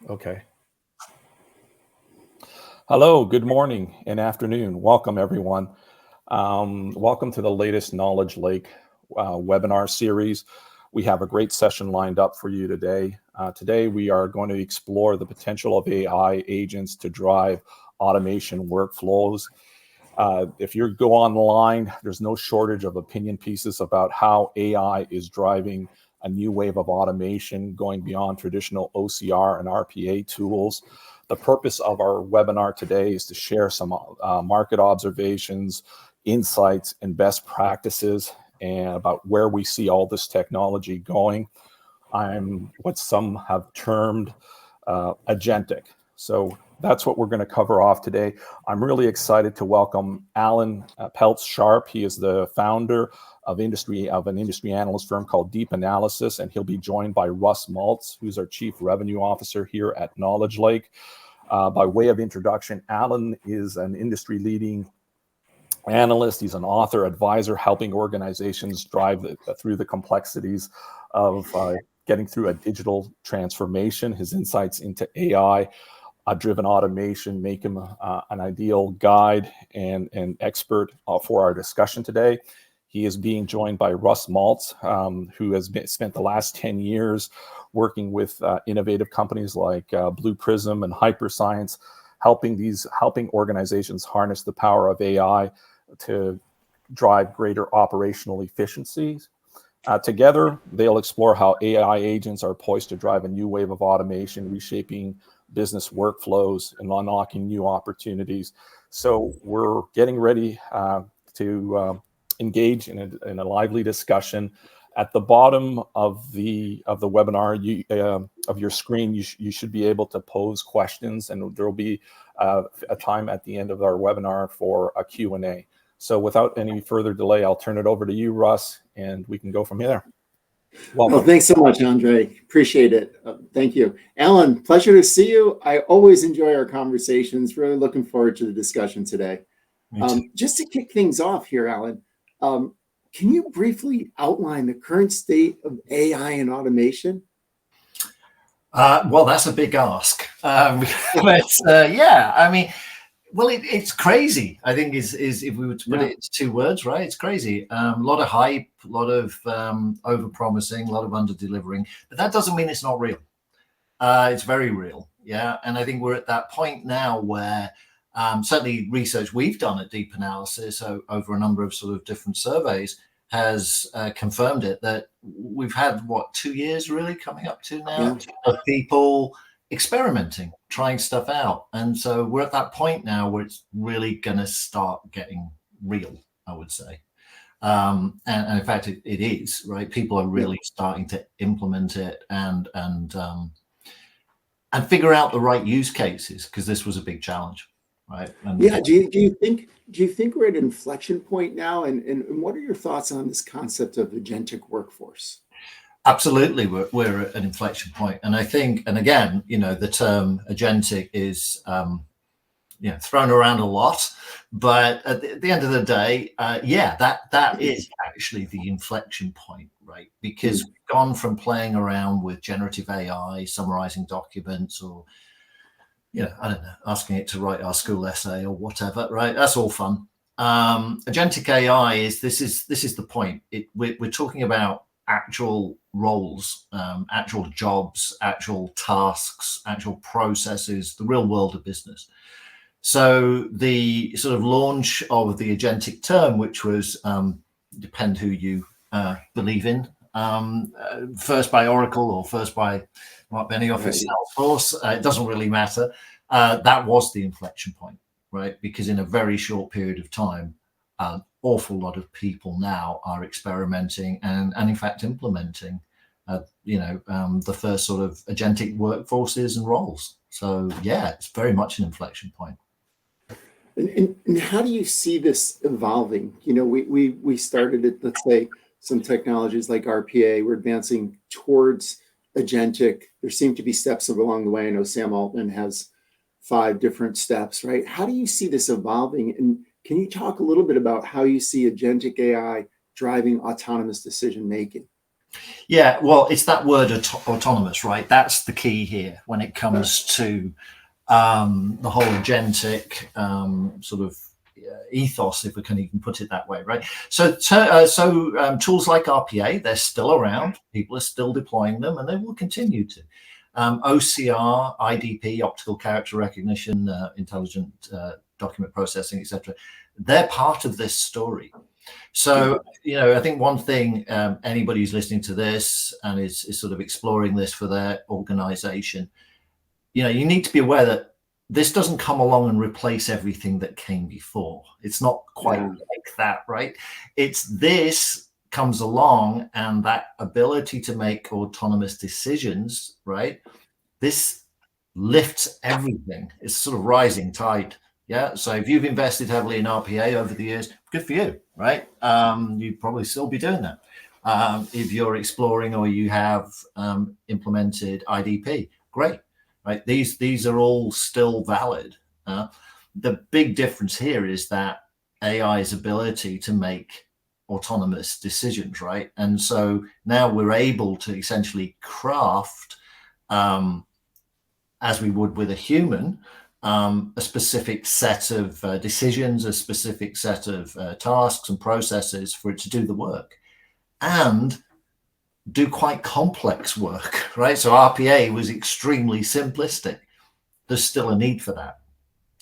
Okay. Hello, good morning and afternoon. Welcome, everyone. Welcome to the latest KnowledgeLake webinar series. We have a great session lined up for you today. Today, we are going to explore the potential of AI agents to drive automation workflows. If you go online, there's no shortage of opinion pieces about how AI is driving a new wave of automation going beyond traditional OCR and RPA tools. The purpose of our webinar today is to share some market observations, insights, and best practices and about where we see all this technology going. I'm what some have termed agentic. So that's what we're going to cover off today. I'm really excited to welcome Alan Pelz-Sharpe. He is the founder of an industry analyst firm called Deep Analysis, and he'll be joined by Russ Malz, who's our Chief Revenue Officer here at KnowledgeLake. By way of introduction, Alan is an industry-leading analyst. He's an author, advisor, helping organizations drive through the complexities of getting through a digital transformation. His insights into AI driven automation make him an ideal guide and expert for our discussion today. He is being joined by Russ Malz, who has spent the last 10 years working with innovative companies like Blue Prism and Hyperscience, helping organizations harness the power of AI to drive greater operational efficiencies. Together, they'll explore how AI agents are poised to drive a new wave of automation, reshaping business workflows and unlocking new opportunities. So we're getting ready to engage in a lively discussion. At the bottom of the webinar, of your screen, you should be able to pose questions, and there will be a time at the end of our webinar for a Q&A. So without any further delay, I'll turn it over to you, Russ, and we can go from there. Welcome. Well, thanks so much, Andre. Appreciate it. Thank you. Alan, pleasure to see you. I always enjoy our conversations. Really looking forward to the discussion today. Just to kick things off here, Alan, can you briefly outline the current state of AI and automation? Well, that's a big ask. Yeah, I mean, well, it's crazy. I think is if we were to put it into two words, right? It's crazy. A lot of hype, a lot of over-promising, a lot of under-delivering, but that doesn't mean it's not real. It's very real, yeah. And I think we're at that point now where certainly research we've done at Deep Analysis over a number of sort of different surveys has confirmed it, that we've had, 2 years really coming up to now of people experimenting, trying stuff out. And so we're at that point now where it's really going to start getting real, I would say. And in fact, it is, right? People are really starting to implement it and figure out the right use cases, because this was a big challenge, right? And do you think we're at an inflection point now? And what are your thoughts on this concept of agentic workforce? Absolutely, we're at an inflection point, and I think, and again, the term agentic is, thrown around a lot, but at the end of the day, that is actually the inflection point, right? Because we've gone from playing around with generative AI, summarizing documents, or I don't know, asking it to write our school essay or whatever, right? That's all fun. Agentic AI is the point. We're talking about actual roles, actual jobs, actual tasks, actual processes, the real world of business. So the sort of launch of the agentic term, which was, depend who you believe in, first by Oracle or first by Mark Benioff's Salesforce, it doesn't really matter. That was the inflection point, right? Because in a very short period of time, an awful lot of people now are experimenting and in fact implementing, the first sort of agentic workforces and roles. So yeah, it's very much an inflection point. And how do you see this evolving? We started at, let's say, some technologies like RPA. We're advancing towards agentic. There seem to be steps along the way. I know Sam Altman has 5 different steps, right? How do you see this evolving? And can you talk a little bit about how you see agentic AI driving autonomous decision making? Yeah, well, it's that word autonomous, right? That's the key here when it comes to the whole agentic sort of ethos, if we can even put it that way, right? So tools like RPA, they're still around. People are still deploying them, and they will continue to. OCR, IDP, optical character recognition, intelligent document processing, etc. They're part of this story. So, I think one thing, anybody who's listening to this and is sort of exploring this for their organization, you need to be aware that this doesn't come along and replace everything that came before. It's not quite like that, right? This comes along, and that ability to make autonomous decisions, right? This lifts everything. It's sort of rising tide. Yeah. So if you've invested heavily in RPA over the years, good for you, right? You'd probably still be doing that. If you're exploring or you have implemented IDP, great, right? These are all still valid. The big difference here is that AI's ability to make autonomous decisions, right? And so now we're able to essentially craft, as we would with a human, a specific set of decisions, a specific set of tasks and processes for it to do the work and do quite complex work, right? So RPA was extremely simplistic. There's still a need for that.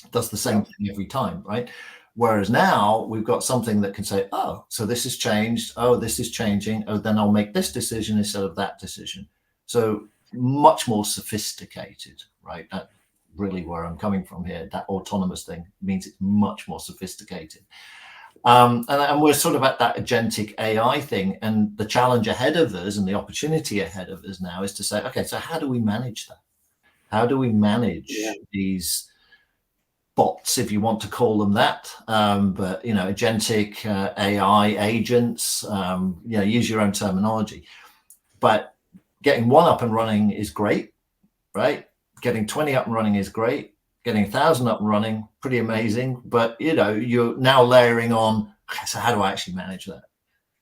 It does the same thing every time, right? Whereas now we've got something that can say, oh, so this has changed. Oh, this is changing. Oh, then I'll make this decision instead of that decision. So much more sophisticated, right? That really where I'm coming from here. That autonomous thing means it's much more sophisticated. And we're sort of at that agentic AI thing. And the challenge ahead of us and the opportunity ahead of us now is to say, okay, so how do we manage that? How do we manage these bots, if you want to call them that? But, agentic AI agents, use your own terminology. But getting one up and running is great, right? Getting 20 up and running is great. Getting 1,000 up and running, pretty amazing. But, you're now layering on, so how do I actually manage that?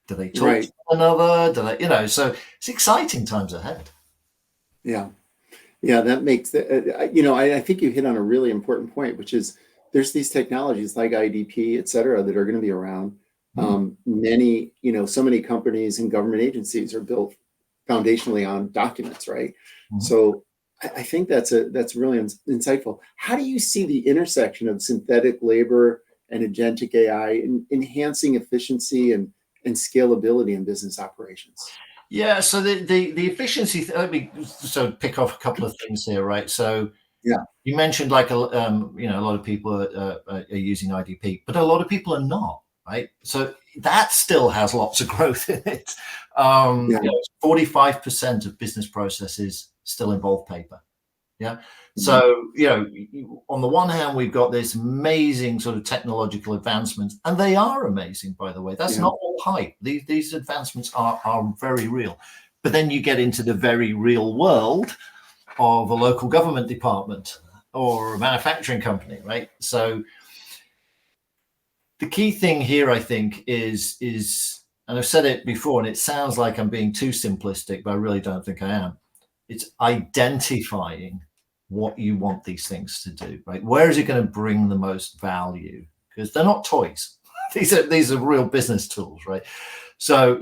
Do they talk to one another? Do they, so it's exciting times ahead. Yeah. Yeah, that makes I think you hit on a really important point, which is there's these technologies like IDP, et cetera, that are going to be around. Many, so many companies and government agencies are built foundationally on documents, right? So I think that's really insightful. How do you see the intersection of synthetic labor and agentic AI in enhancing efficiency and scalability in business operations? Yeah, so the efficiency. Let me pick off a couple of things here, right? So you mentioned like a lot of people are using IDP, but a lot of people are not, right? So that still has lots of growth in it. 45% of business processes still involve paper. Yeah. So, on the one hand, we've got this amazing sort of technological advancements, and they are amazing, by the way. That's not all hype. These advancements are very real. But then you get into the very real world of a local government department or a manufacturing company, right? So the key thing here, I think, is, and I've said it before, and it sounds like I'm being too simplistic, but I really don't think I am. It's identifying what you want these things to do, right? Where is it going to bring the most value? Because they're not toys. These are real business tools, right? So,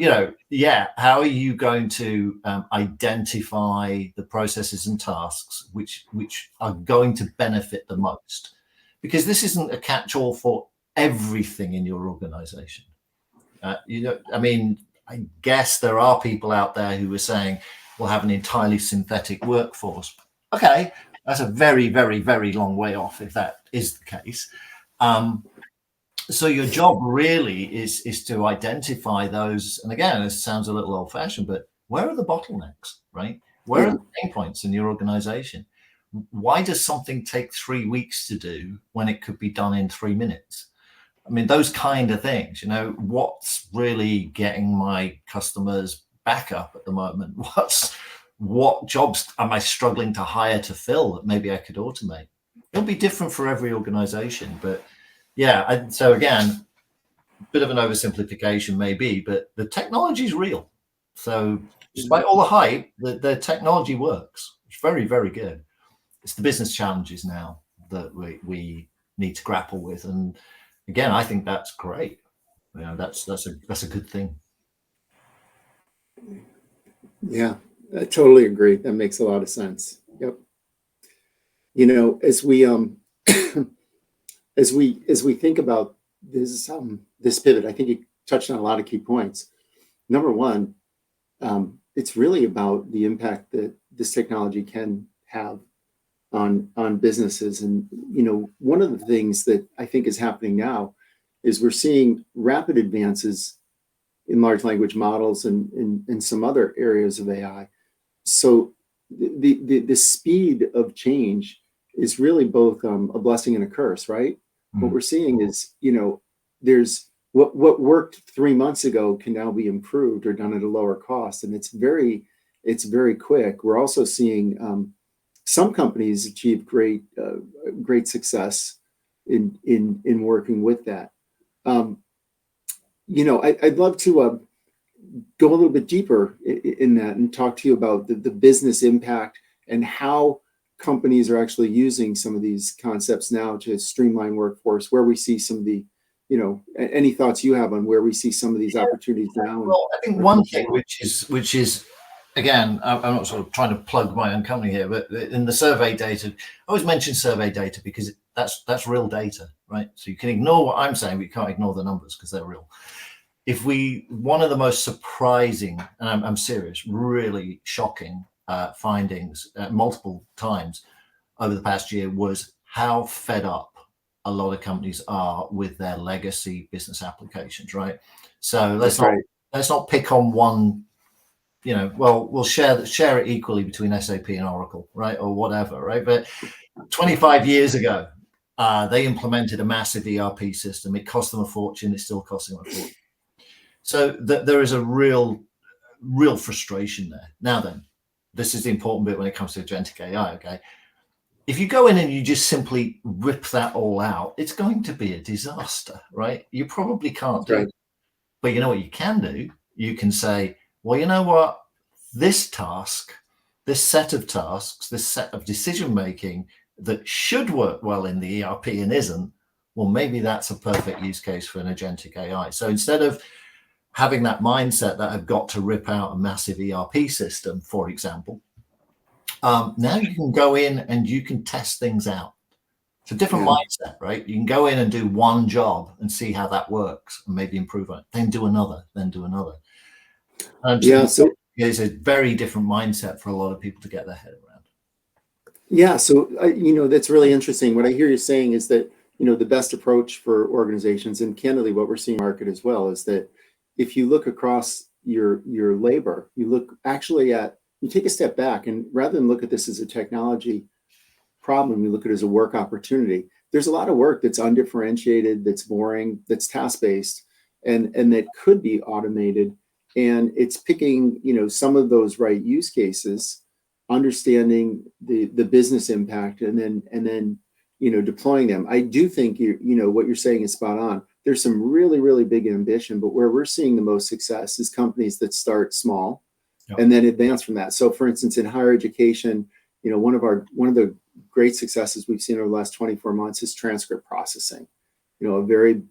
how are you going to identify the processes and tasks which are going to benefit the most? Because this isn't a catch-all for everything in your organization. I guess there are people out there who are saying we'll have an entirely synthetic workforce. Okay, that's a very, very, very long way off if that is the case. So your job really is to identify those. And again, this sounds a little old-fashioned, but where are the bottlenecks, right? Where are the pain points in your organization? Why does something take 3 weeks to do when it could be done in 3 minutes? I mean, those kind of things, what's really getting my customers back up at the moment? What jobs am I struggling to hire to fill that maybe I could automate? It'll be different for every organization, but so again, a bit of an oversimplification maybe, but the technology is real. So despite all the hype, the technology works. It's very, very good. It's the business challenges now that we need to grapple with. And again, I think that's great. That's a good thing. Yeah, I totally agree. That makes a lot of sense. Yep. As we as we think about this pivot, I think you touched on a lot of key points. Number one, it's really about the impact that this technology can have on businesses. And one of the things that I think is happening now is we're seeing rapid advances in large language models and some other areas of AI. So the speed of change is really both a blessing and a curse, right? Mm-hmm. What we're seeing is, there's what worked 3 months ago can now be improved or done at a lower cost, and it's very quick. We're also seeing some companies achieve great success in working with that. I'd love to go a little bit deeper in that and talk to you about the business impact and how companies are actually using some of these concepts now to streamline workforce, where we see some of the, any thoughts you have on where we see some of these opportunities now. Well, I think one thing which is, again, I'm not sort of trying to plug my own company here, but in the survey data, I always mention survey data because that's real data, right? So you can ignore what I'm saying, but you can't ignore the numbers because they're real. One of the most surprising, and I'm serious, really shocking findings multiple times over the past year was how fed up a lot of companies are with their legacy business applications, right? So let's not pick on one. We'll share it equally between SAP and Oracle, right, or whatever, right? But 25 years ago, they implemented a massive ERP system. It cost them a fortune. It's still costing them a fortune. So there is a real frustration there. Now then, this is the important bit when it comes to agentic AI, okay? If you go in and you just simply rip that all out, it's going to be a disaster, right? You probably can't do it. But you know what you can do? You can say, well, you know what? This task, this set of tasks, this set of decision-making that should work well in the ERP and isn't, well, maybe that's a perfect use case for an agentic AI. So instead of having that mindset that I've got to rip out a massive ERP system, for example, now you can go in and you can test things out. It's a different mindset, right? You can go in and do one job and see how that works and maybe improve on it, then do another, then do another. So it's a very different mindset for a lot of people to get their head around. Yeah, so that's really interesting. What I hear you saying is that the best approach for organizations, and candidly what we're seeing in the market as well, is that if you look across your labor, you take a step back, and rather than look at this as a technology problem, you look at it as a work opportunity. There's a lot of work that's undifferentiated, that's boring, that's task-based, and that could be automated. And it's picking, some of those right use cases, understanding the business impact, and then deploying them. I do think what you're saying is spot on. There's some really, really big ambition, but where we're seeing the most success is companies that start small and then advance from that. So, for instance, in higher education, one of the great successes we've seen over the last 24 months is transcript processing. A very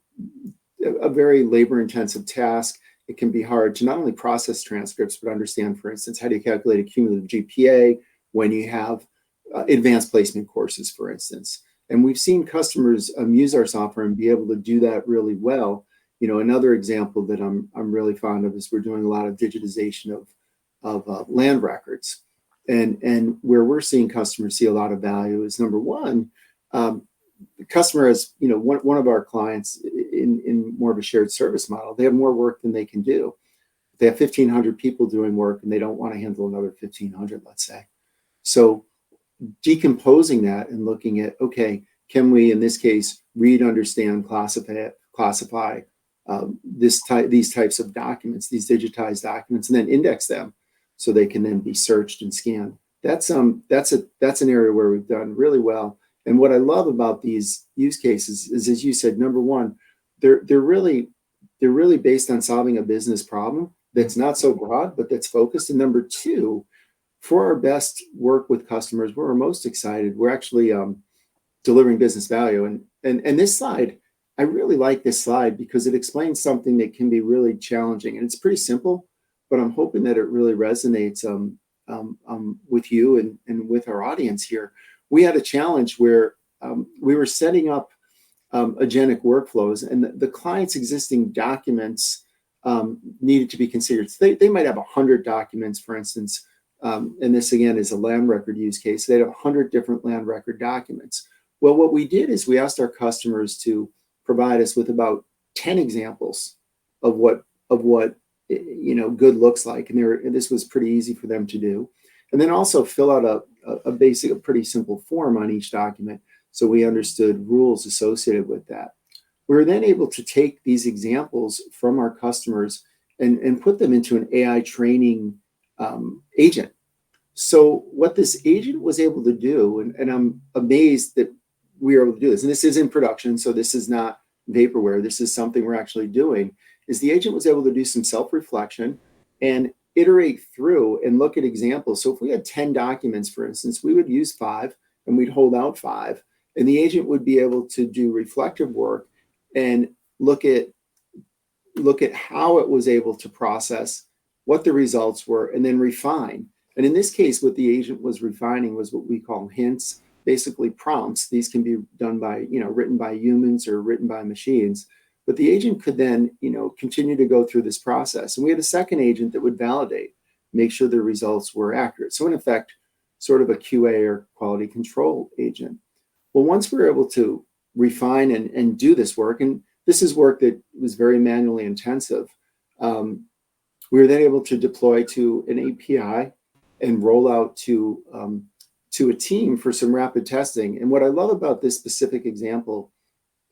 labor-intensive task. It can be hard to not only process transcripts, but understand, for instance, how do you calculate a cumulative GPA when you have advanced placement courses, for instance. And we've seen customers use our software and be able to do that really well. Another example that I'm really fond of is we're doing a lot of digitization of land records. And where we're seeing customers see a lot of value is, number one, the customer has, one of our clients in more of a shared service model, they have more work than they can do. They have 1,500 people doing work and they don't want to handle another 1,500, let's say. So decomposing that and looking at, okay, can we, in this case, read, understand, classify these types of documents, these digitized documents, and then index them so they can then be searched and scanned. That's an area where we've done really well. And what I love about these use cases is, as you said, number one, they're really based on solving a business problem that's not so broad, but that's focused. And number two, for our best work with customers, where we're most excited, we're actually delivering business value. And this slide, I really like this slide because it explains something that can be really challenging. And it's pretty simple, but I'm hoping that it really resonates with you and with our audience here. We had a challenge where we were setting up agentic workflows, and the client's existing documents needed to be considered. So they might have 100 documents, for instance, and this again is a land record use case. They had 100 different land record documents. Well, what we did is we asked our customers to provide us with about 10 examples of what good looks like, and this was pretty easy for them to do. And then also fill out a pretty simple form on each document, so we understood rules associated with that. We were then able to take these examples from our customers and put them into an AI training agent. So what this agent was able to do, and I'm amazed that we are able to do this, and this is in production, so this is not vaporware, this is something we're actually doing, is the agent was able to do some self-reflection and iterate through and look at examples. So if we had 10 documents, for instance, we would use 5 and we'd hold out 5, and the agent would be able to do reflective work and look at how it was able to process, what the results were, and then refine. And in this case, what the agent was refining was what we call hints, basically prompts. These can be done by, written by humans or written by machines. But the agent could then, continue to go through this process. And we had a second agent that would validate, make sure the results were accurate. So in effect, sort of a QA or quality control agent. Well, once we were able to refine and do this work, and this is work that was very manually intensive, we were then able to deploy to an API and roll out to a team for some rapid testing. And what I love about this specific example,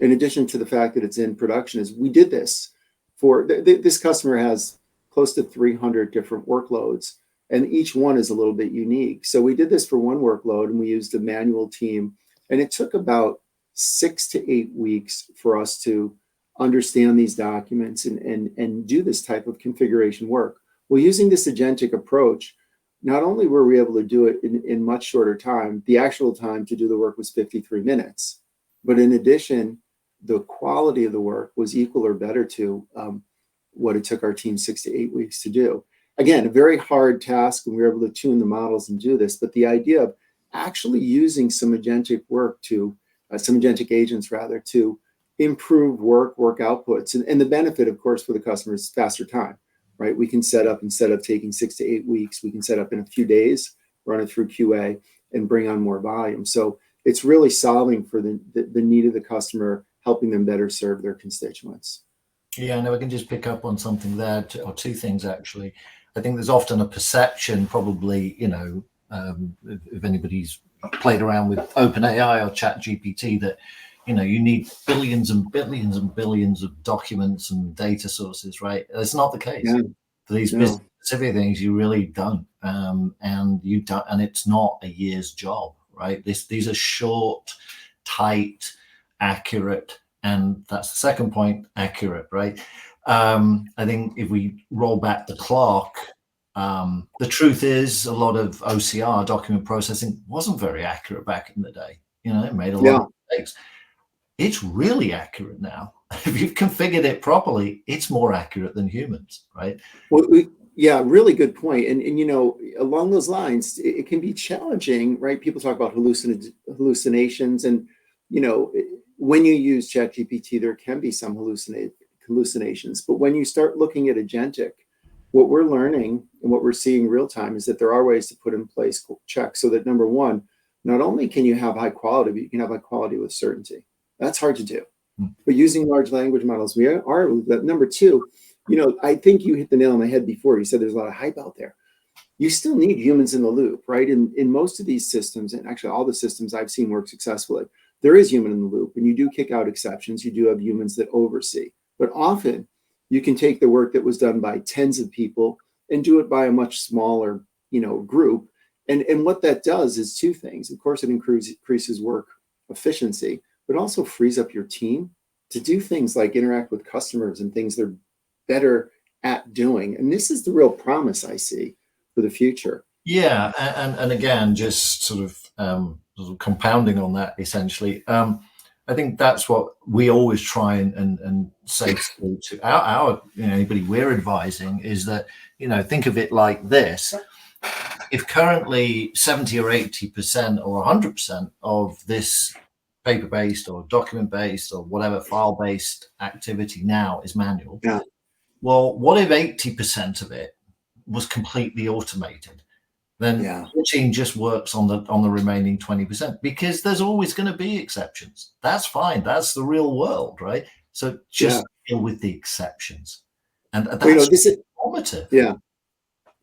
in addition to the fact that it's in production, is we did this for this customer has close to 300 different workloads, and each one is a little bit unique. So we did this for one workload, and we used a manual team, and it took about 6 to 8 weeks for us to understand these documents and do this type of configuration work. Well, using this agentic approach, not only were we able to do it in much shorter time, the actual time to do the work was 53 minutes. But in addition, the quality of the work was equal or better to what it took our team 6 to 8 weeks to do. Again, a very hard task, and we were able to tune the models and do this. But the idea of actually using some agentic work some agentic agents rather, to improve work outputs. And the benefit, of course, for the customer is faster time, right? We can set up, instead of taking 6 to 8 weeks, we can set up in a few days, run it through QA, and bring on more volume. So it's really solving for the need of the customer, helping them better serve their constituents. Yeah, no, I can just pick up on something there, or two things actually. I think there's often a perception, probably, if anybody's played around with OpenAI or ChatGPT, that you need billions and billions and billions of documents and data sources, right? That's not the case. Yeah. For these business specific things, you really don't, and it's not a year's job, right? These are short, tight, accurate, and that's the second point, accurate, right? I think if we roll back the clock, the truth is a lot of OCR, document processing, wasn't very accurate back in the day. It made a lot of mistakes. It's really accurate now. If you've configured it properly, it's more accurate than humans, right? Well, yeah, really good point. And along those lines, it can be challenging, right? People talk about hallucinations, and when you use ChatGPT, there can be some hallucinations. But when you start looking at agentic, what we're learning and what we're seeing real time is that there are ways to put in place checks so that, number one, not only can you have high quality, but you can have high quality with certainty. That's hard to do. But using large language models, we are. But number two, I think you hit the nail on the head before. You said there's a lot of hype out there. You still need humans in the loop, right? In most of these systems, and actually all the systems I've seen work successfully, there is human in the loop, and you do kick out exceptions. You do have humans that oversee. But often you can take the work that was done by tens of people and do it by a much smaller, group. And what that does is two things. Of course, it increases work efficiency, but also frees up your team to do things like interact with customers and things they're better at doing. And this is the real promise I see for the future. Yeah, and again, just sort of compounding on that, essentially, I think that's what we always try and say to our anybody we're advising, is that, think of it like this: if currently 70 or 80% or 100% of this paper-based or document-based or whatever file-based activity now is manual, Yeah. well, what if 80% of it was completely automated? Then your team just works on the remaining 20%, because there's always going to be exceptions. That's fine. That's the real world, right? So just deal with the exceptions, and that's this is informative.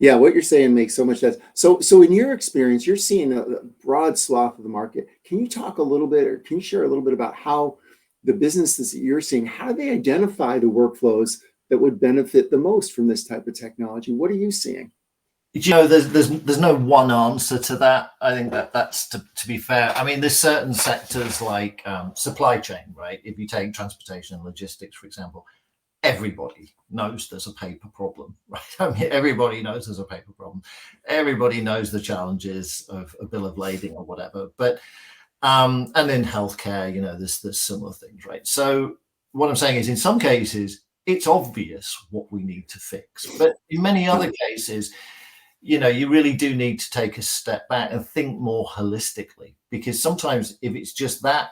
Yeah, what you're saying makes so much sense. So in your experience, you're seeing a broad swath of the market. Can you talk a little bit, or can you share a little bit about how the businesses that you're seeing, how do they identify the workflows that would benefit the most from this type of technology? What are you seeing? There's no one answer to that. I think that's to be fair. I mean, there's certain sectors like supply chain, right? If you take transportation and logistics, for example, everybody knows there's a paper problem, right? I mean, everybody knows there's a paper problem. Everybody knows the challenges of a bill of lading or whatever. But and in healthcare, there's similar things, right? So what I'm saying is, in some cases, it's obvious what we need to fix, but in many other cases, you really do need to take a step back and think more holistically, because sometimes if it's just that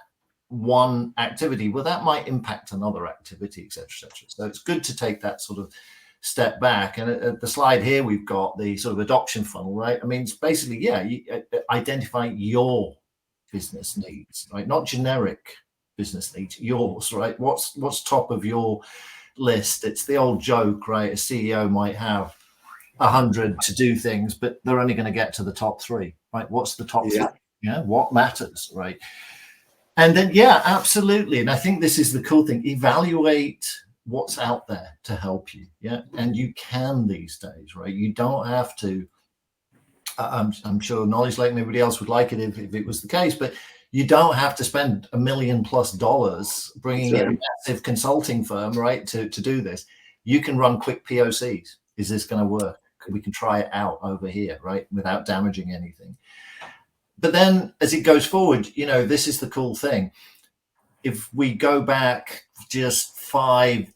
one activity, well, that might impact another activity, et cetera, et cetera. So it's good to take that sort of step back. And at the slide here, we've got the sort of adoption funnel, right? I mean, it's basically, you identify your business needs, right? Not generic business needs, yours, right? What's top of your list? It's the old joke, right? A CEO might have 100 to do things, but they're only going to get to the top 3, right? What's the top 3? What matters, right? And then, absolutely. And I think this is the cool thing. Evaluate what's out there to help you. And you can these days, right? You don't have to. I'm sure KnowledgeLake and everybody else would like it if it was the case, but you don't have to spend $1 million+ bringing in a massive consulting firm, right, to do this. You can run quick POCs. Is this going to work? We can try it out over here, right, without damaging anything. But then as it goes forward, this is the cool thing. If we go back just 5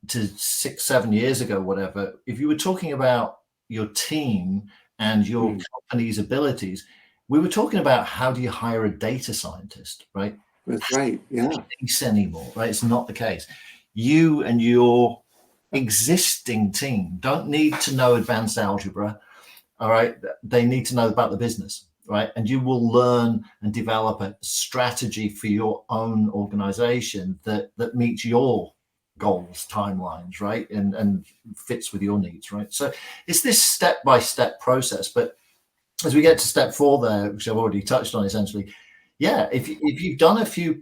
to 6, 7 years ago, whatever, if you were talking about your team and your company's abilities, we were talking about how do you hire a data scientist, right? That's right. Yeah. Anymore, right? It's not the case. You and your existing team don't need to know advanced algebra. All right. They need to know about the business, right? And you will learn and develop a strategy for your own organization that meets your goals, timelines, right? And fits with your needs, right? So it's this step-by-step process. But as we get to step 4 there, which I've already touched on essentially, if you've done a few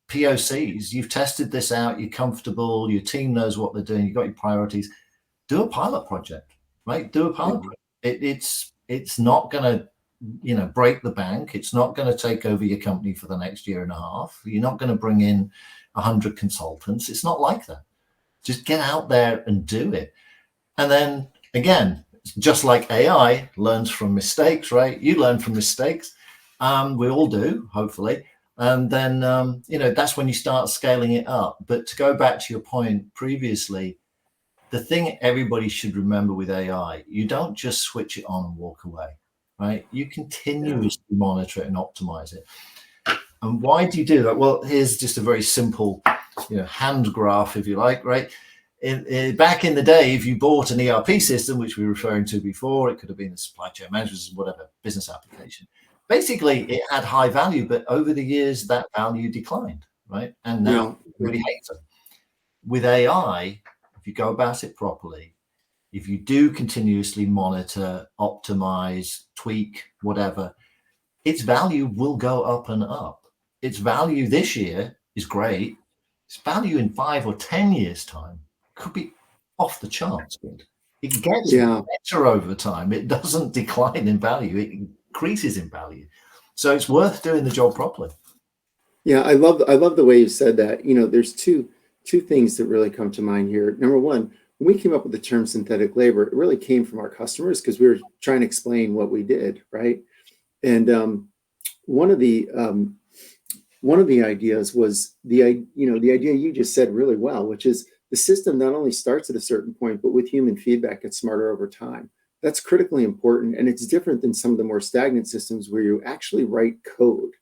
POCs, you've tested this out, you're comfortable, your team knows what they're doing, you've got your priorities, do a pilot project, right? Do a pilot project. It's not going to, break the bank. It's not going to take over your company for the next year and a half. You're not going to bring in 100 consultants. It's not like that. Just get out there and do it. And then again, just like AI learns from mistakes, right? You learn from mistakes. We all do, hopefully. And then, that's when you start scaling it up. But to go back to your point previously, the thing everybody should remember with AI, you don't just switch it on and walk away, right? You continuously monitor it and optimize it. And why do you do that? Well, here's just a very simple, hand graph, if you like, right? Back in the day, if you bought an ERP system, which we were referring to before, it could have been a supply chain management, whatever, business application. Basically, it had high value, but over the years, that value declined, right? And now everybody hates it. With AI, if you go about it properly, if you do continuously monitor, optimize, tweak, whatever, its value will go up and up. Its value this year is great. Its value in 5 or 10 years' time could be off the charts good. It gets better over time. It doesn't decline in value. It increases in value. So it's worth doing the job properly. Yeah, I love the way you said that. There's two things that really come to mind here. Number one, when we came up with the term synthetic labor, it really came from our customers because we were trying to explain what we did, right? And one of the ideas was the idea you just said really well, which is the system not only starts at a certain point, but with human feedback, gets smarter over time. That's critically important, and it's different than some of the more stagnant systems where you actually write code,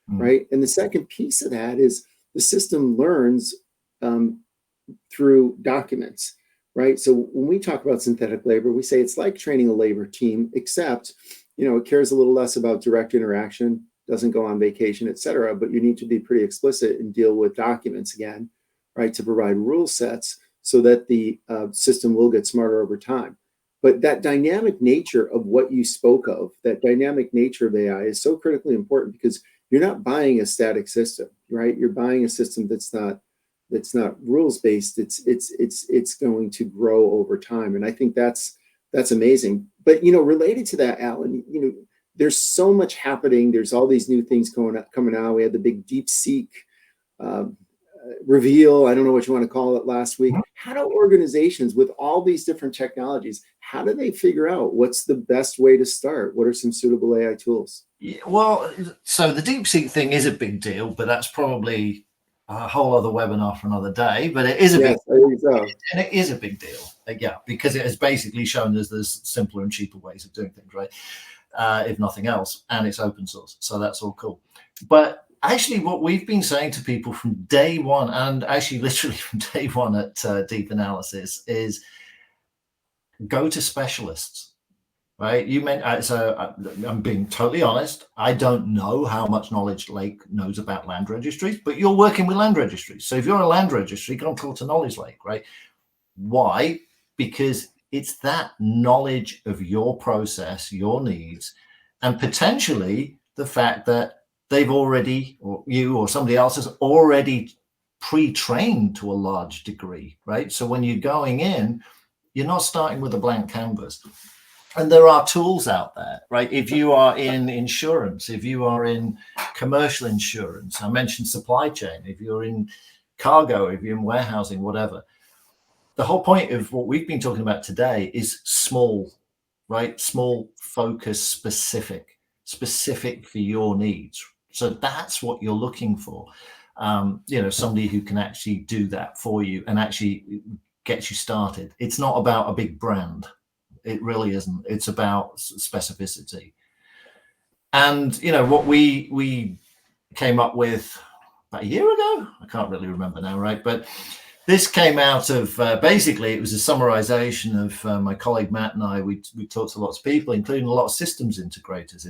right? And the second piece of that is the system learns through documents, right? So when we talk about synthetic labor, we say it's like training a labor team, except, it cares a little less about direct interaction, doesn't go on vacation, et cetera, but you need to be pretty explicit and deal with documents again, right, to provide rule sets so that the system will get smarter over time. But that dynamic nature of what you spoke of, that dynamic nature of AI is so critically important because you're not buying a static system, right? You're buying a system that's not rules based. It's going to grow over time, and I think that's amazing. But related to that, Alan, there's so much happening. There's all these new things coming out. We had the big DeepSeek reveal, I don't know what you want to call it, last week. How do organizations with all these different technologies, how do they figure out what's the best way to start? What are some suitable AI tools? Yeah, well, so the DeepSeek thing is a big deal, but that's probably a whole other webinar for another day. But it is a big deal. And it is a big deal, yeah, because it has basically shown us there's simpler and cheaper ways of doing things, right? If nothing else, and it's open source, so that's all cool. But actually, what we've been saying to people from day one, and actually literally from day one at Deep Analysis, is go to specialists, right? You meant so. I'm being totally honest. I don't know how much KnowledgeLake knows about land registries, but you're working with land registries. So if you're a land registry, go and talk to KnowledgeLake, right? Why? Because it's that knowledge of your process, your needs, and potentially the fact that they've already, or you or somebody else has already pre-trained to a large degree, right? So when you're going in, you're not starting with a blank canvas. And there are tools out there, right? If you are in insurance, if you are in commercial insurance, I mentioned supply chain, if you're in cargo, if you're in warehousing, whatever. The whole point of what we've been talking about today is small, right? Small, focus, specific for your needs. So that's what you're looking for. Somebody who can actually do that for you and actually get you started. It's not about a big brand. It really isn't. It's about specificity. And, what we came up with about a year ago, I can't really remember now, right? But this came out of, basically, it was a summarization of my colleague Matt and I. We talked to lots of people, including a lot of systems integrators,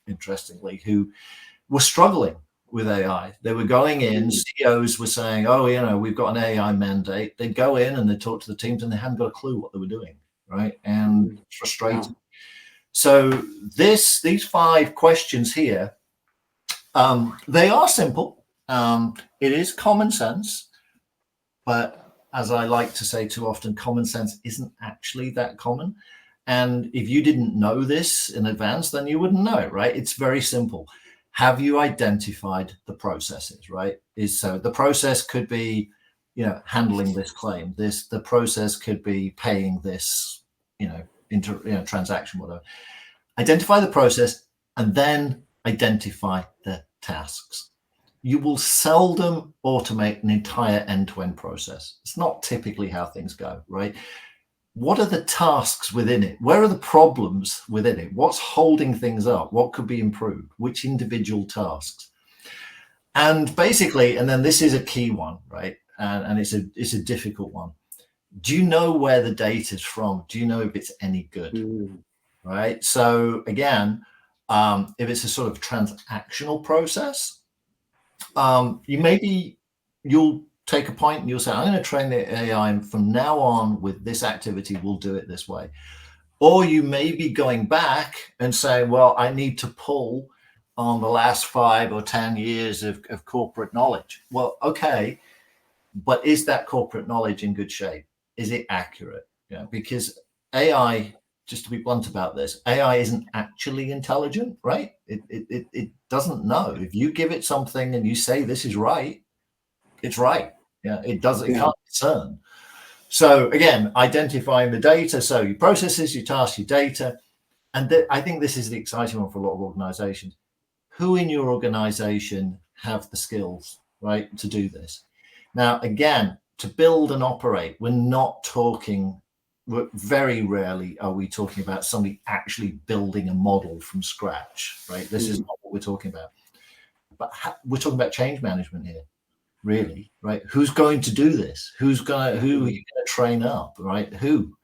interestingly, who were struggling with AI. They were going in, CEOs were saying, we've got an AI mandate. They'd go in and they'd talk to the teams and they hadn't got a clue what they were doing, right? And frustrating. Wow. So these 5 questions here, they are simple. It is common sense, but as I like to say too often, common sense isn't actually that common. And if you didn't know this in advance, then you wouldn't know it, right? It's very simple. Have you identified the processes, right? So the process could be, handling this claim. The process could be paying this, transaction, whatever. Identify the process and then identify the tasks. You will seldom automate an entire end-to-end process. It's not typically how things go, right? What are the tasks within it? Where are the problems within it? What's holding things up? What could be improved? Which individual tasks? And basically, and then this is a key one, right? And it's a difficult one. Do you know where the data is from? Do you know if it's any good? Right? So again, if it's a sort of transactional process, you'll take a point and you'll say, I'm going to train the AI and from now on with this activity, we'll do it this way. Or you may be going back and saying, well, I need to pull on the last 5 or 10 years of corporate knowledge. Well, okay, but is that corporate knowledge in good shape? Is it accurate? Because AI, just to be blunt about this, AI isn't actually intelligent, right? It doesn't know. If you give it something and you say this is right, it's right. It doesn't. It can't discern. So again, identifying the data. So your processes, your tasks, your data. And I think this is the exciting one for a lot of organizations. Who in your organization have the skills, right, to do this? Now, again, to build and operate, very rarely are we talking about somebody actually building a model from scratch, right? This is not what we're talking about. But we're talking about change management here, really, right? Who's going to do this? Who are you going to train up, right? Who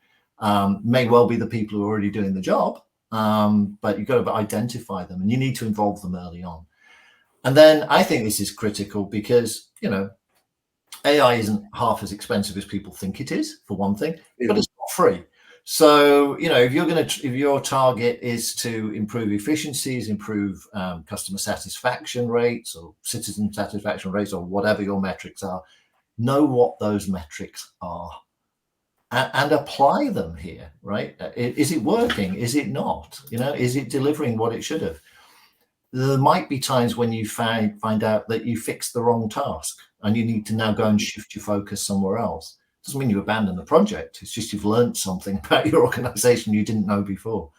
may well be the people who are already doing the job, but you've got to identify them, and you need to involve them early on. And then I think this is critical because, AI isn't half as expensive as people think it is, for one thing, but it's not free. So, if your target is to improve efficiencies, improve customer satisfaction rates or citizen satisfaction rates, or whatever your metrics are, know what those metrics are and apply them here, right? Is it working? Is it not? Is it delivering what it should have? There might be times when you find out that you fixed the wrong task and you need to now go and shift your focus somewhere else. Doesn't mean you abandon the project. It's just you've learned something about your organization you didn't know before.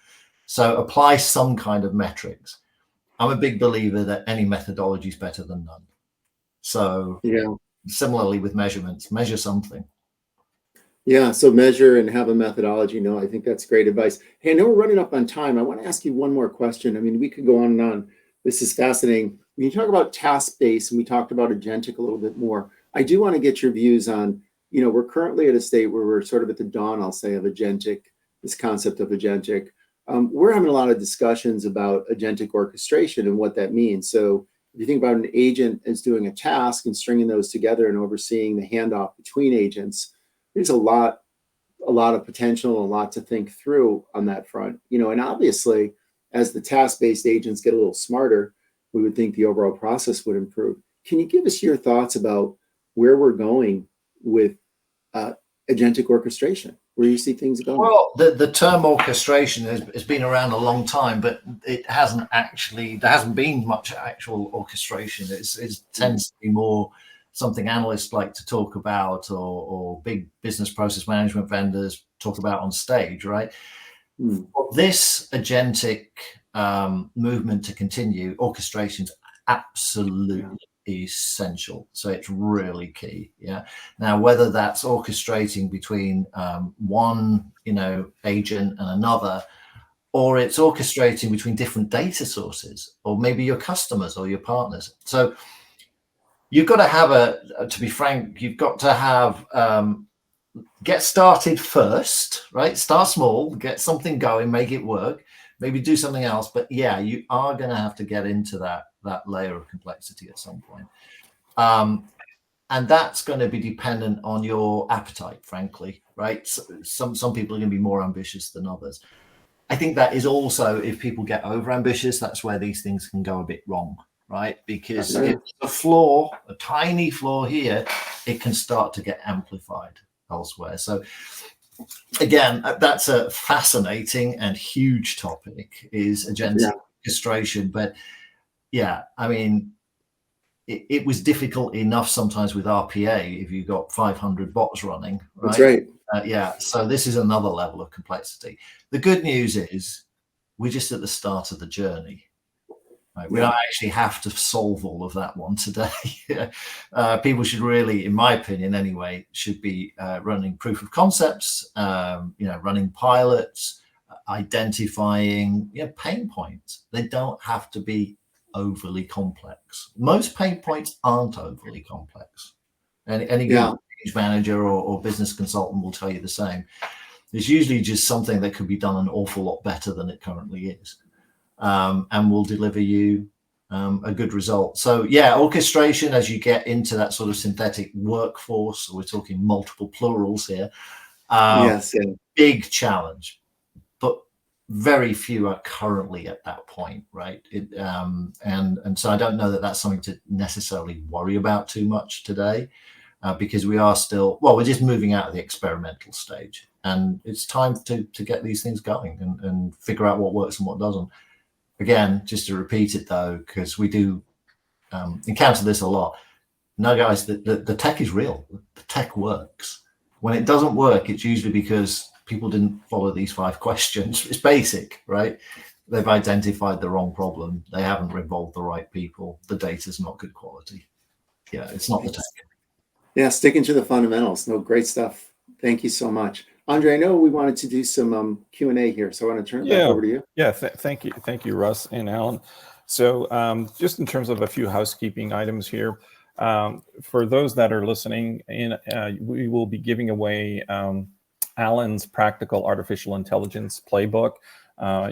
So apply some kind of metrics. I'm a big believer that any methodology is better than none. So similarly with measurements, measure something. Yeah, so measure and have a methodology. No, I think that's great advice. Hey, I know we're running up on time. I want to ask you one more question. I mean, we could go on and on. This is fascinating. When you talk about task-based, and we talked about agentic a little bit more, I do want to get your views on, we're currently at a state where we're sort of at the dawn, I'll say, of agentic, this concept of agentic. We're having a lot of discussions about agentic orchestration and what that means. So if you think about an agent as doing a task and stringing those together and overseeing the handoff between agents, there's a lot of potential, a lot to think through on that front. And obviously, as the task-based agents get a little smarter, we would think the overall process would improve. Can you give us your thoughts about where we're going with agentic orchestration, where you see things going? Well, the term orchestration has been around a long time, but there hasn't been much actual orchestration. It tends to be more something analysts like to talk about, or big business process management vendors talk about on stage, right? For this agentic movement to continue, orchestration's absolutely essential. So it's really key. Yeah. Now, whether that's orchestrating between one, agent and another, or it's orchestrating between different data sources, or maybe your customers or your partners. So you've got to have to be frank, you've got to have, get started first, right? Start small, get something going, make it work, maybe do something else. But yeah, you are going to have to get into that layer of complexity at some point. And that's going to be dependent on your appetite, frankly, right? So some people are going to be more ambitious than others. I think that is also, if people get over ambitious, that's where these things can go a bit wrong, right? Because if a tiny flaw here, it can start to get amplified elsewhere. So again, that's a fascinating and huge topic, is agentic orchestration. But yeah, I mean, it was difficult enough sometimes with RPA if you got 500 bots running, right? That's right. Yeah, so this is another level of complexity. The good news is we're just at the start of the journey. Right? We don't actually have to solve all of that one today. People should really, in my opinion anyway, should be running proof of concepts, running pilots, identifying pain points. They don't have to be overly complex. Most pain points aren't overly complex. And any good manager or business consultant will tell you the same. It's usually just something that could be done an awful lot better than it currently is. And will deliver you a good result. So yeah, orchestration, as you get into that sort of synthetic workforce, so we're talking multiple plurals here, big challenge, but very few are currently at that point, right? And so I don't know that that's something to necessarily worry about too much today, because we are still, we're just moving out of the experimental stage, and it's time to get these things going and figure out what works and what doesn't. Again, just to repeat it though, because we do encounter this a lot. No, guys, the tech is real. The tech works. When it doesn't work, it's usually because people didn't follow these 5 questions. It's basic, right? They've identified the wrong problem. They haven't involved the right people. The data's not good quality. Yeah, it's not the tech. Yeah, sticking to the fundamentals. No, great stuff. Thank you so much. Andre, I know we wanted to do some Q&A here, so I want to turn it back over to you. Yeah, thank you, Russ and Alan. So just in terms of a few housekeeping items here, for those that are listening in, we will be giving away Alan's Practical Artificial Intelligence Playbook.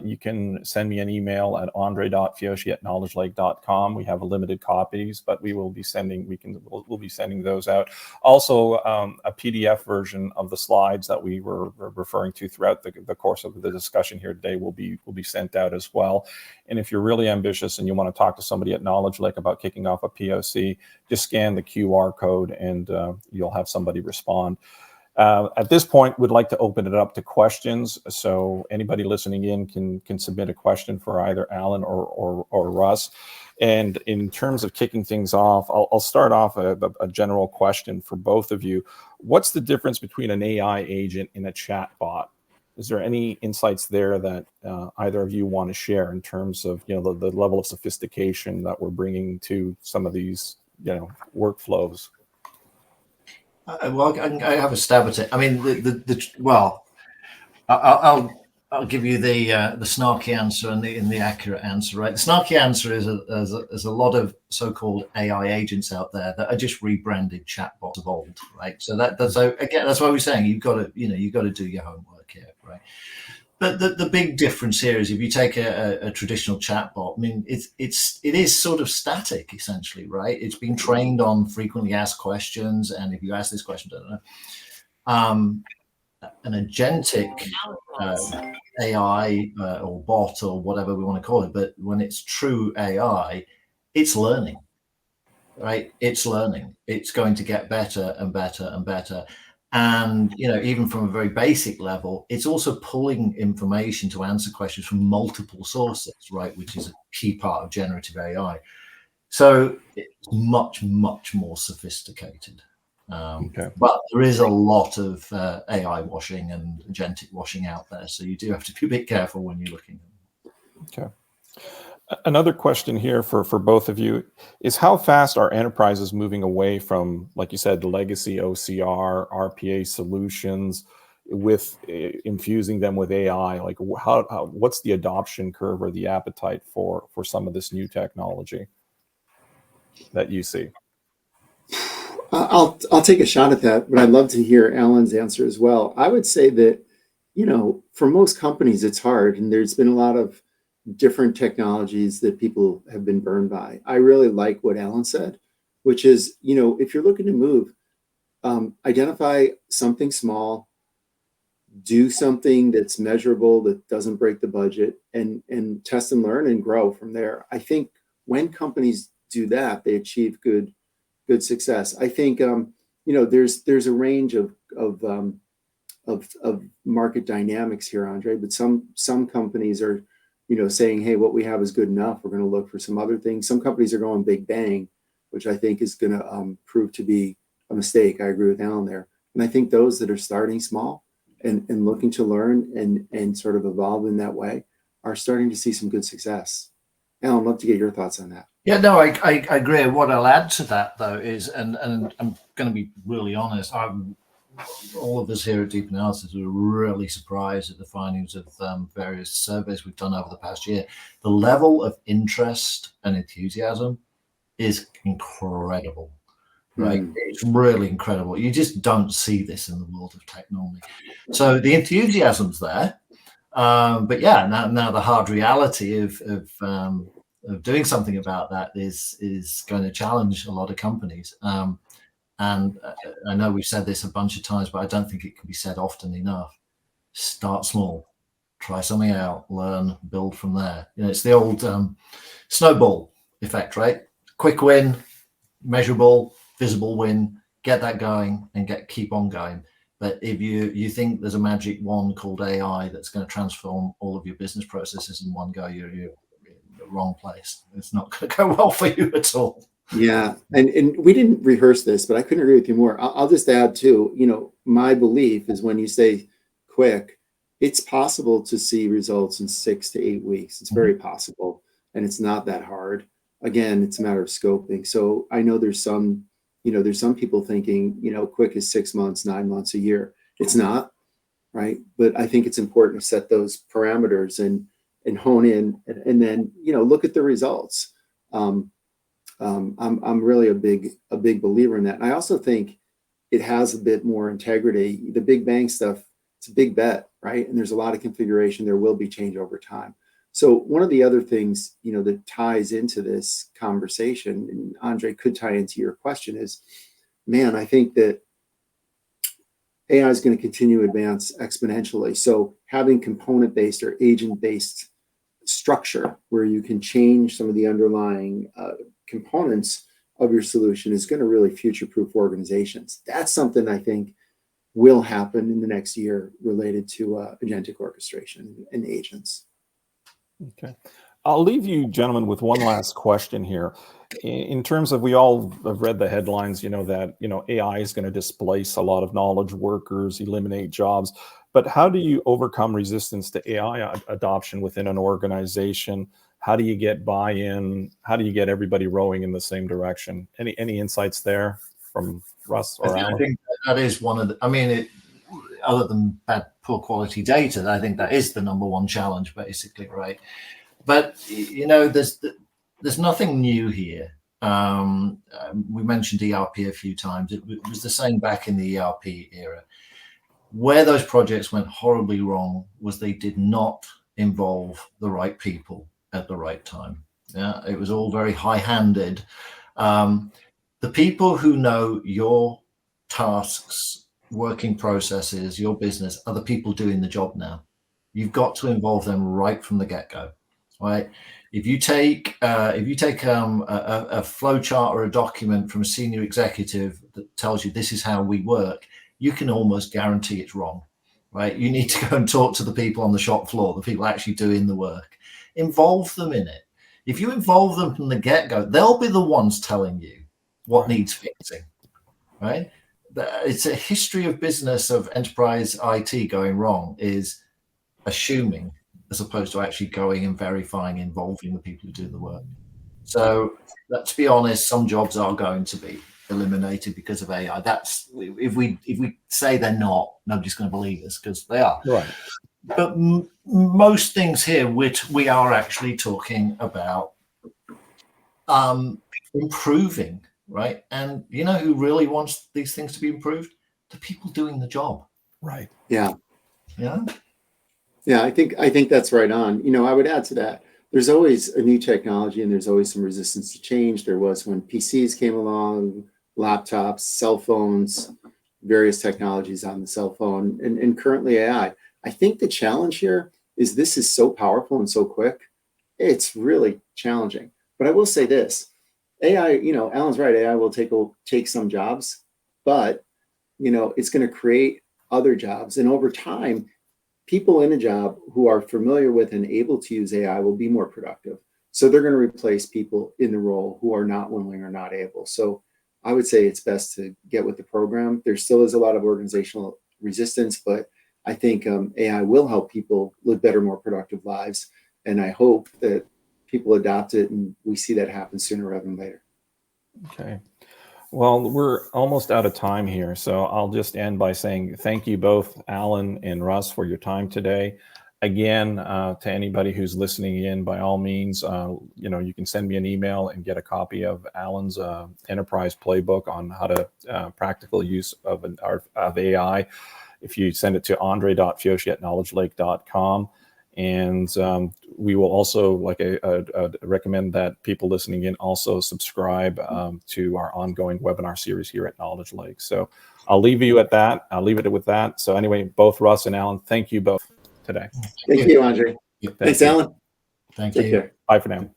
You can send me an email at andre.fiocchi@knowledgelake.com. We have limited copies, but we will be sending, we'll be sending those out. Also, a PDF version of the slides that we were referring to throughout the course of the discussion here today will be sent out as well. And if you're really ambitious and you want to talk to somebody at KnowledgeLake about kicking off a POC, just scan the QR code and you'll have somebody respond. At this point, we'd like to open it up to questions. So anybody listening in can submit a question for either Alan or Russ. And in terms of kicking things off, I'll start off a general question for both of you. What's the difference between an AI agent and a chat bot? Is there any insights there that either of you want to share in terms of the level of sophistication that we're bringing to some of these workflows? Well, I have a stab at it. I mean, I'll give you the snarky answer and the accurate answer, right? The snarky answer is there's a lot of so-called AI agents out there that are just rebranded chatbots of old, right? So that's why we're saying you've got to do your homework here, right? But the big difference here is if you take a traditional chatbot, I mean, it is sort of static essentially, right? It's been trained on frequently asked questions, and if you ask this question, I don't know, an agentic AI or bot or whatever we want to call it, but when it's true AI, it's learning, right? It's learning. It's going to get better and better and better. And, even from a very basic level, it's also pulling information to answer questions from multiple sources, right? Which is a key part of generative AI. So it's much, much more sophisticated. Okay. But there is a lot of AI washing and agentic washing out there. So you do have to be a bit careful when you're looking at them. Okay. Another question here for both of you is how fast are enterprises moving away from, like you said, the legacy OCR, RPA solutions with infusing them with AI? Like what's the adoption curve or the appetite for some of this new technology that you see? I'll take a shot at that, but I'd love to hear Alan's answer as well. I would say that, for most companies, it's hard, and there's been a lot of different technologies that people have been burned by. I really like what Alan said, which is, if you're looking to move, identify something small, do something that's measurable, that doesn't break the budget, and test and learn and grow from there. I think when companies do that, they achieve good success. I think, there's a range of market dynamics here, Andre, but some companies are saying, hey, what we have is good enough. We're going to look for some other things. Some companies are going big bang, which I think is going to prove to be a mistake. I agree with Alan there. And I think those that are starting small and looking to learn and sort of evolve in that way are starting to see some good success. Alan, I'd love to get your thoughts on that. Yeah, no, I agree. What I'll add to that, though, is, and I'm going to be really honest, all of us here at Deep Analysis were really surprised at the findings of various surveys we've done over the past year. The level of interest and enthusiasm is incredible, right? It's really incredible. You just don't see this in the world of technology. So the enthusiasm's there, but yeah, now the hard reality of doing something about that is going to challenge a lot of companies. And I know we've said this a bunch of times, but I don't think it can be said often enough. Start small, try something out, learn, build from there. It's the old snowball effect, right? Quick win, measurable, visible win, get that going and keep on going. But if you think there's a magic wand called AI that's going to transform all of your business processes in one go, you're in the wrong place. It's not going to go well for you at all. Yeah, and we didn't rehearse this, but I couldn't agree with you more. I'll just add too, my belief is when you say quick, it's possible to see results in 6 to 8 weeks. It's very possible, and it's not that hard. Again, it's a matter of scoping. So I know there's some people thinking, quick is 6 months, 9 months, a year. It's not, right? But I think it's important to set those parameters and hone in, and then look at the results. I'm really a big believer in that. And I also think it has a bit more integrity. The big bang stuff, it's a big bet, right? And there's a lot of configuration. There will be change over time. So one of the other things, that ties into this conversation, and Andre could tie into your question, is, man, I think that AI is going to continue to advance exponentially. So having component-based or agent-based structure where you can change some of the underlying components of your solution is going to really future-proof organizations. That's something I think will happen in the next year related to agentic orchestration and agents. Okay. I'll leave you gentlemen with one last question here. In terms of, we all have read the headlines, that, AI is going to displace a lot of knowledge workers, eliminate jobs. But how do you overcome resistance to AI adoption within an organization? How do you get buy-in? How do you get everybody rowing in the same direction? Any insights there from Russ or Alan? I think that is one of the, other than poor quality data, I think that is the number one challenge, basically, right? But, there's nothing new here. We mentioned ERP a few times. It was the same back in the ERP era. Where those projects went horribly wrong was they did not involve the right people at the right time. Yeah, it was all very high-handed. The people who know your tasks, working processes, your business, are the people doing the job now. You've got to involve them right from the get-go, right? If you take a flow chart or a document from a senior executive that tells you this is how we work, you can almost guarantee it's wrong, right? You need to go and talk to the people on the shop floor, the people actually doing the work. Involve them in it. If you involve them from the get-go, they'll be the ones telling you what needs fixing, right? It's a history of business, of enterprise IT going wrong, is assuming as opposed to actually going and verifying, involving the people who do the work. So let's be honest, some jobs are going to be eliminated because of AI. That's, if we say they're not, nobody's going to believe us, because they are. Right. But most things here, which we are actually talking about improving, right? And who really wants these things to be improved? The people doing the job. Right. Yeah. Yeah. Yeah, I think that's right on. I would add to that, there's always a new technology and there's always some resistance to change. There was when PCs came along, laptops, cell phones, various technologies on the cell phone, and currently AI. I think the challenge here is this is so powerful and so quick, it's really challenging. But I will say this, AI, Alan's right, AI will take some jobs, but it's going to create other jobs. And over time, people in a job who are familiar with and able to use AI will be more productive. So they're going to replace people in the role who are not willing or not able. So I would say it's best to get with the program. There still is a lot of organizational resistance, but I think AI will help people live better, more productive lives. And I hope that people adopt it and we see that happen sooner rather than later. Okay. Well, we're almost out of time here, so I'll just end by saying thank you both, Alan and Russ, for your time today. Again, to anybody who's listening in, by all means, you can send me an email and get a copy of Alan's enterprise playbook on how to practical use of AI. If you send it to andre.fioshi@knowledgelake.com. And we will also, recommend that people listening in also subscribe to our ongoing webinar series here at Knowledge Lake. So I'll leave you at that. I'll leave it with that. So anyway, both Russ and Alan, thank you both today. Thank you, Andre. Yep. Thanks, Alan. Thank Take you. care. Bye for now.